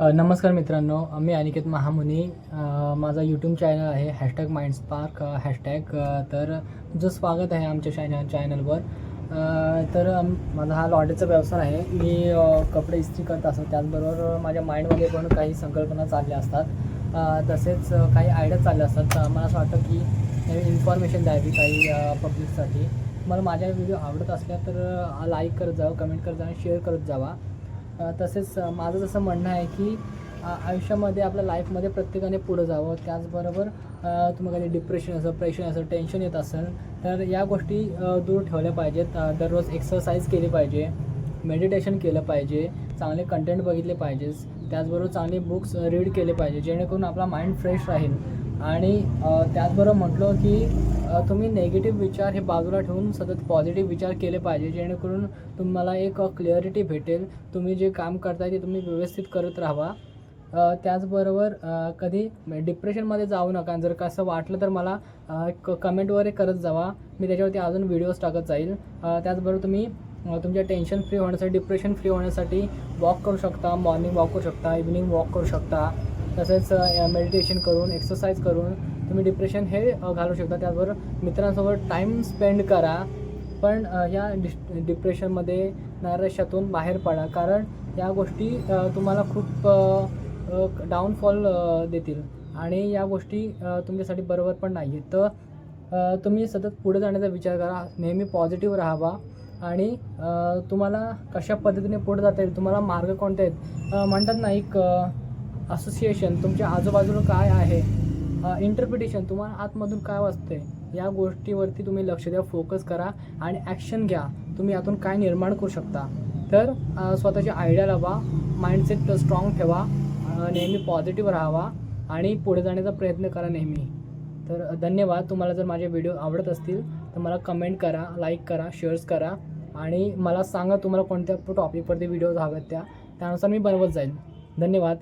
नमस्कार मित्रांनो, मी अनिकेत महामुनी. माझा यूट्यूब चॅनल आहे हॅशटॅग माइंडस्पार्क हॅशटॅग. तर तुमचं स्वागत आहे आमच्या चॅनलवर. माझा हा लॉन्ड्रीचा व्यवसाय आहे. मी कपडे इस्त्री करत असतो, त्याचबरोबर माझ्या माइंडमध्ये पण काही संकल्पना चालल्या असतात, तसेच काही आयडिया चालल्या असतात. मला असं वाटतं की इन्फॉर्मेशन द्यावी काही पब्लिकसाठी. मला माझ्या व्हिडिओ आवडत असल्या तर लाईक करत जावं, कमेंट करत जावं, शेअर करत जावा. तसेच माझं जसं म्हणणं आहे की आयुष्यामध्ये आपल्या लाईफमध्ये प्रत्येकाने पुढं जावं. त्याचबरोबर तुम्हाला कधी डिप्रेशन असं, प्रेशर असं, टेन्शन येत असेल तर या गोष्टी दूर ठेवल्या पाहिजेत. दररोज एक्सरसाइज केली पाहिजे, मेडिटेशन केलं पाहिजे, चांगले कंटेंट बघितले पाहिजेत, त्याचबरोबर चांगले बुक्स रीड केले पाहिजे, जेणेकरून आपला माइंड फ्रेश राहील. आणि त्याचबरोबर म्हटलं की तुम्ही नेगेटिव्ह विचार हे बाजूला ठेवून सतत पॉझिटिव्ह विचार केले पाहिजे, जेणेकरून तुम्हाला एक क्लिअरिटी भेटेल. तुम्ही जे काम करताय ते तुम्ही व्यवस्थित करत राहावा. त्याचबरोबर कधी डिप्रेशनमध्ये जाऊ नका. जर का असं वाटलं तर मला कमेंट वगैरे करत जावा, मी त्याच्यावरती अजून व्हिडिओज टाकत जाईल. त्याचबरोबर तुम्ही तुमच्या टेन्शन फ्री होण्यासाठी, डिप्रेशन फ्री होण्यासाठी वॉक करू शकता, मॉर्निंग वॉक करू शकता, इव्हिनिंग वॉक करू शकता. तसेच मेडिटेशन करून, एक्सरसाइज करून तुम्ही डिप्रेशन हे घालवू शकता. त्याचबरोबर मित्रांसोबत टाईम स्पेंड करा, पण या डिप्रेशनमध्ये नैराश्यातून बाहेर पडा, कारण या गोष्टी तुम्हाला खूप डाऊनफॉल देतील आणि या गोष्टी तुमच्यासाठी बरोबर पण नाही आहेत. तर तुम्ही सतत पुढे जाण्याचा विचार करा, नेहमी पॉझिटिव्ह राहावा आणि तुम्हाला कशा पद्धतीने पुढे जाता येईल, तुम्हाला मार्ग कोणते आहेत. म्हणतात ना एक असोसिएशन, तुमच्या आजूबाजूला काय आहे, इंटरप्रिटेशन, तुम्हाला आतमधून काय वाटतंय, या गोष्टीवरती तुम्ही लक्ष द्या, फोकस करा आणि ॲक्शन घ्या. तुम्ही यातून काय निर्माण करू शकता. तर स्वतःची आयडिया लावा, माइंडसेट स्ट्रॉंग ठेवा, नेहमी पॉझिटिव्ह राहावा आणि पुढे जाण्याचा प्रयत्न करा नेहमी. तर धन्यवाद. तुम्हाला जर माझे व्हिडिओ आवडत असतील तर मला कमेंट करा, लाईक करा, शेअर्स करा आणि मला सांगा तुम्हाला कोणत्या टॉपिकवरती व्हिडिओज हव्यात त्यानुसार मी बनवत जाईल. धन्यवाद.